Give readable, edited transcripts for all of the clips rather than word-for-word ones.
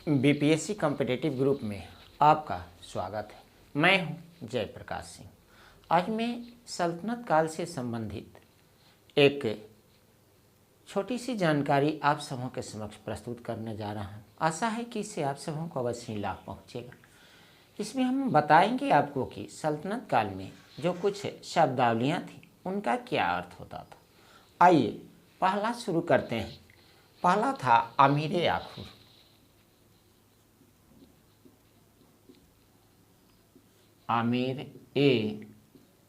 BPSC competitive group में आपका स्वागत है। मैं हूं जयप्रकाश सिंह। आज मैं सल्तनत काल से संबंधित एक छोटी सी जानकारी आप सबों के समक्ष प्रस्तुत करने जा रहा हूं। आशा है कि इससे आप सबों को अवश्य ही लाभ पहुंचेगा। इसमें हम बताएंगे आपको कि सल्तनत काल में जो कुछ शब्दावलियाँ थीं उनका क्या अर्थ होता था। आइए पहला शुरू करते हैं। पहला था अमीर आखुर। आमिर ए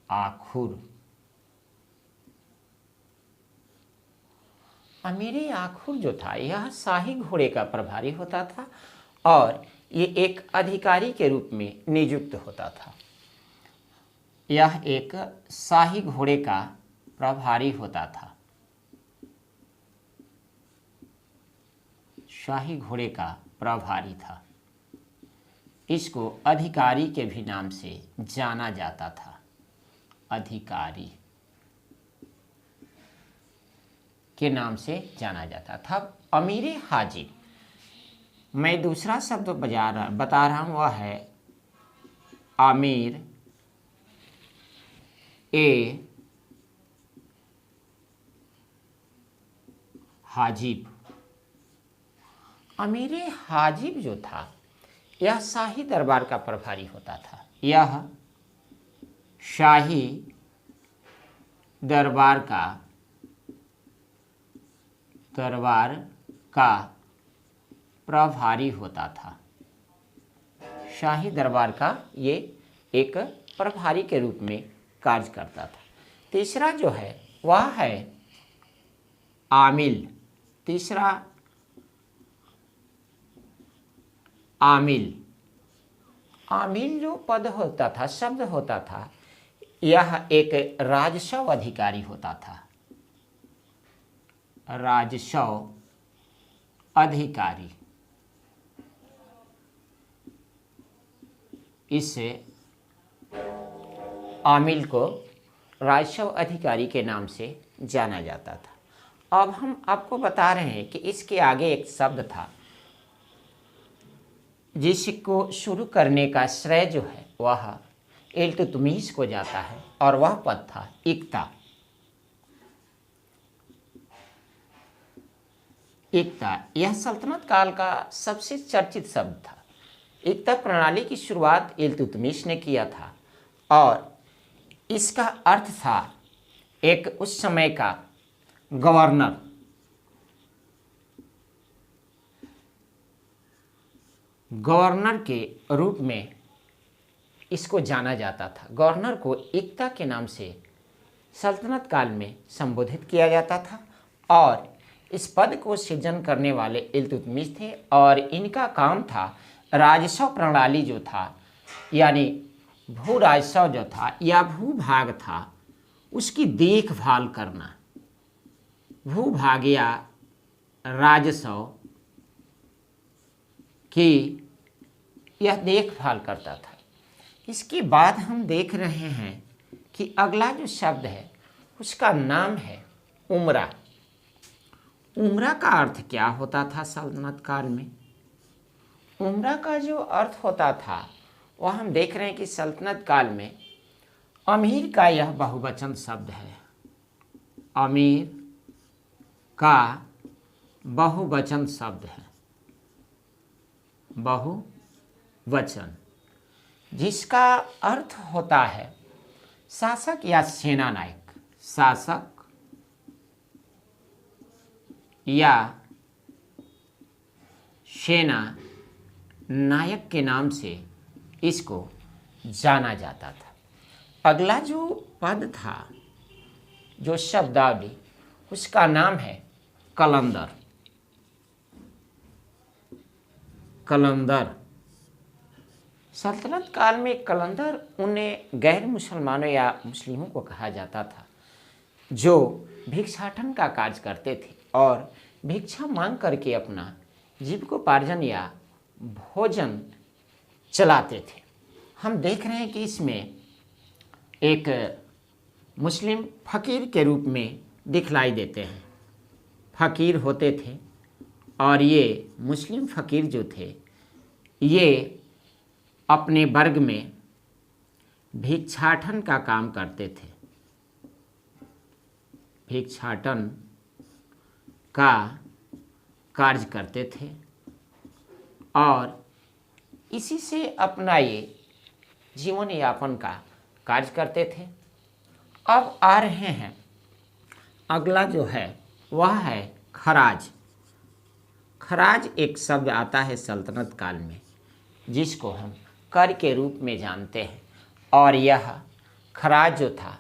आखुर। अमीर आखुर जो था यह शाही घोड़े का प्रभारी होता था और ये एक अधिकारी के रूप में नियुक्त होता था। यह एक शाही घोड़े का प्रभारी होता था। शाही घोड़े का प्रभारी था। इसको अधिकारी के भी नाम से जाना जाता था। अधिकारी के नाम से जाना जाता था। अमीर हाजिब, मैं दूसरा शब्द बता रहा हूँ, वह है आमिर ए हाजिब। अमीर हाजिब जो था यह शाही दरबार का प्रभारी होता था। यह शाही दरबार का प्रभारी होता था। शाही दरबार का ये एक प्रभारी के रूप में कार्य करता था। तीसरा जो है वह है आमिल। तीसरा आमिल। आमिल जो पद होता था, शब्द होता था, यह एक राजस्व अधिकारी होता था। राजस्व अधिकारी। इससे आमिल को राजस्व अधिकारी के नाम से जाना जाता था। अब हम आपको बता रहे हैं कि इसके आगे एक शब्द था जिसको शुरू करने का श्रेय जो है वह इल्तुतमिश को जाता है और वह पद था इक्ता। इक्ता यह सल्तनत काल का सबसे चर्चित शब्द था। इक्ता प्रणाली की शुरुआत इल्तुतमिश ने किया था और इसका अर्थ था एक उस समय का गवर्नर। गवर्नर के रूप में इसको जाना जाता था। गवर्नर को इक्ता के नाम से सल्तनत काल में संबोधित किया जाता था और इस पद को सृजन करने वाले इल्तुतमिश थे और इनका काम था राजस्व प्रणाली जो था, यानी भू राजस्व जो था या भूभाग था, उसकी देखभाल करना। भूभाग या राजस्व की यह देखभाल करता था। इसके बाद हम देख रहे हैं कि अगला जो शब्द है उसका नाम है उमरा। उमरा का अर्थ क्या होता था सल्तनत काल में? उमरा का जो अर्थ होता था वह हम देख रहे हैं कि सल्तनत काल में अमीर का यह बहुवचन शब्द है। अमीर का बहुवचन शब्द है। बहुवचन जिसका अर्थ होता है शासक या सेना नायक। शासक या सेना नायक के नाम से इसको जाना जाता था। अगला जो पद था, जो शब्दावली, उसका नाम है कलंदर। कलंदर सल्तनत काल में कलंदर उन्हें गैर मुसलमानों या मुस्लिमों को कहा जाता था जो भिक्षाटन का कार्य करते थे और भिक्षा मांग करके अपना जीविकोपार्जन या भोजन चलाते थे। हम देख रहे हैं कि इसमें एक मुस्लिम फ़कीर के रूप में दिखलाई देते हैं। फ़कीर होते थे और ये मुस्लिम फ़कीर जो थे ये अपने वर्ग में भिक्षाटन का काम करते थे। भिक्षाटन का कार्य करते थे और इसी से अपना ये जीवन यापन का कार्य करते थे। अब आ रहे हैं, अगला जो है वह है खराज। खराज एक शब्द आता है सल्तनत काल में, जिसको हम कर के रूप में जानते हैं। और यह खराज जो था,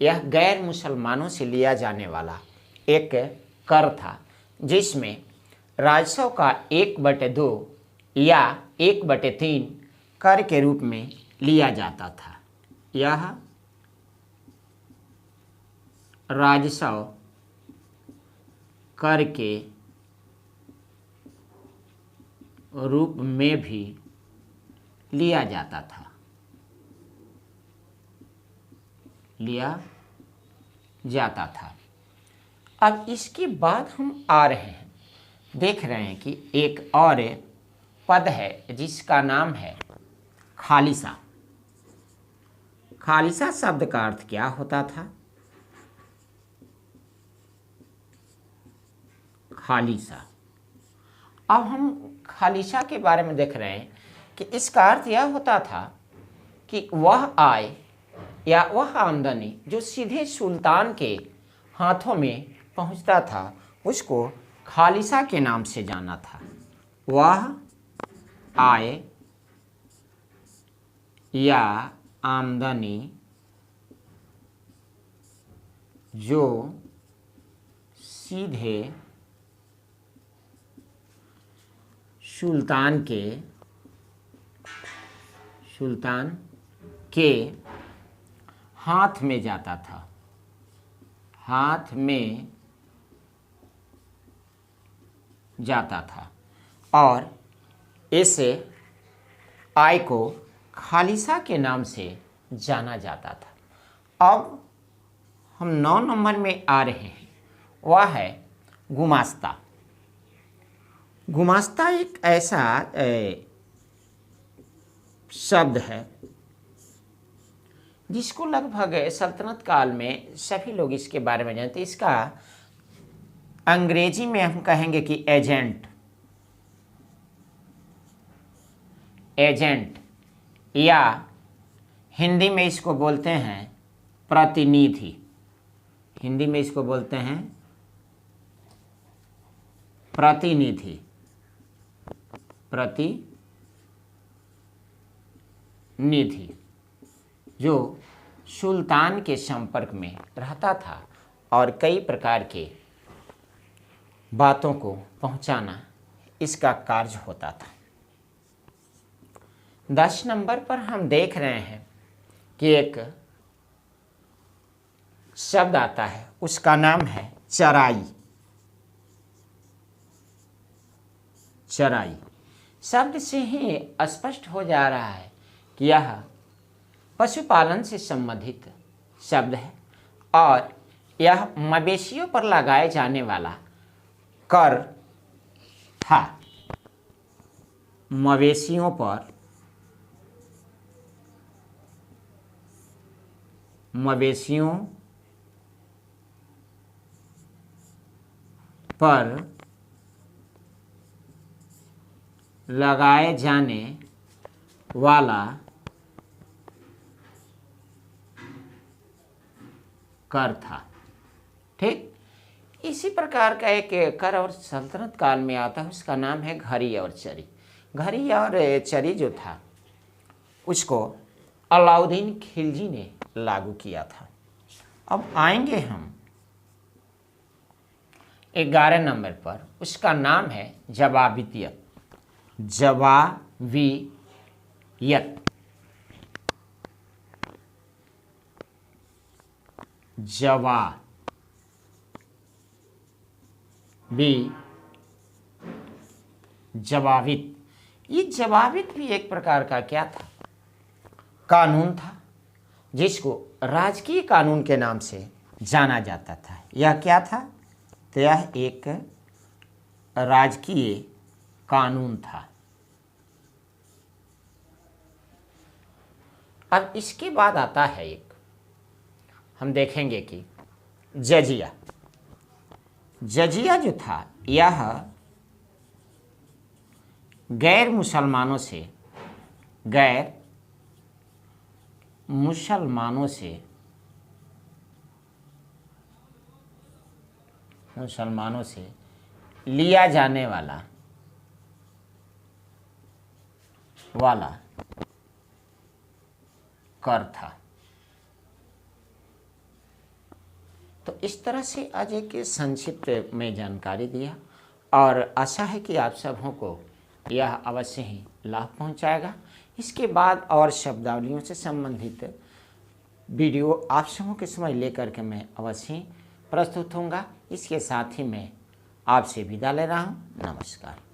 यह गैर मुसलमानों से लिया जाने वाला एक कर था, जिसमें राजस्व का 1/2 या 1/3 कर के रूप में लिया जाता था। यह राजस्व कर के रूप में भी लिया जाता था, अब इसके बाद हम आ रहे हैं, देख रहे हैं कि एक और पद है जिसका नाम है खालिसा। खालिसा शब्द का अर्थ क्या होता था? खालिसा। अब हम खालिसा के बारे में देख रहे हैं कि इसका अर्थ यह होता था कि वह आय या वह आमदनी जो सीधे सुल्तान के हाथों में पहुंचता था, उसको खालिसा के नाम से जाना था। वह आय या आमदनी जो सीधे सुल्तान के हाथ में जाता था, हाथ में जाता था, और इस आय को खालिसा के नाम से जाना जाता था। अब हम 9 नंबर में आ रहे हैं, वह है गुमास्ता। गुमास्ता एक ऐसा शब्द है जिसको लगभग सल्तनत काल में सभी लोग इसके बारे में जानते हैं। इसका अंग्रेजी में हम कहेंगे कि एजेंट या हिंदी में इसको बोलते हैं प्रतिनिधि। हिंदी में इसको बोलते हैं प्रतिनिधि, जो सुल्तान के संपर्क में रहता था और कई प्रकार के बातों को पहुंचाना इसका कार्य होता था। 10 नंबर पर हम देख रहे हैं कि एक शब्द आता है, उसका नाम है चराई। चराई शब्द से ही स्पष्ट हो जा रहा है कि यह पशुपालन से संबंधित शब्द है और यह मवेशियों पर लगाए जाने वाला कर था। मवेशियों पर लगाए जाने वाला कर था। ठीक, इसी प्रकार का एक कर और सल्तनत काल में आता है, उसका नाम है घरी और चरी। घरी और चरी जो था उसको अलाउद्दीन खिलजी ने लागू किया था। अब आएंगे हम 11 नंबर पर, उसका नाम है जवाबियत। जवाबित, ये जवाबित भी एक प्रकार का क्या था? कानून था, जिसको राजकीय कानून के नाम से जाना जाता था। यह क्या था? तो यह एक राजकीय कानून था। अब इसके बाद आता है एक, हम देखेंगे कि जजिया। जजिया जो था यह गैर मुसलमानों से लिया जाने वाला कर था। तो इस तरह से आज एक संक्षिप्त में जानकारी दिया और आशा है कि आप सबों को यह अवश्य ही लाभ पहुंचाएगा। इसके बाद और शब्दावलियों से संबंधित वीडियो आप सबों के समय लेकर के मैं अवश्य ही प्रस्तुत होऊंगा। इसके साथ ही मैं आपसे विदा ले रहा हूं। नमस्कार।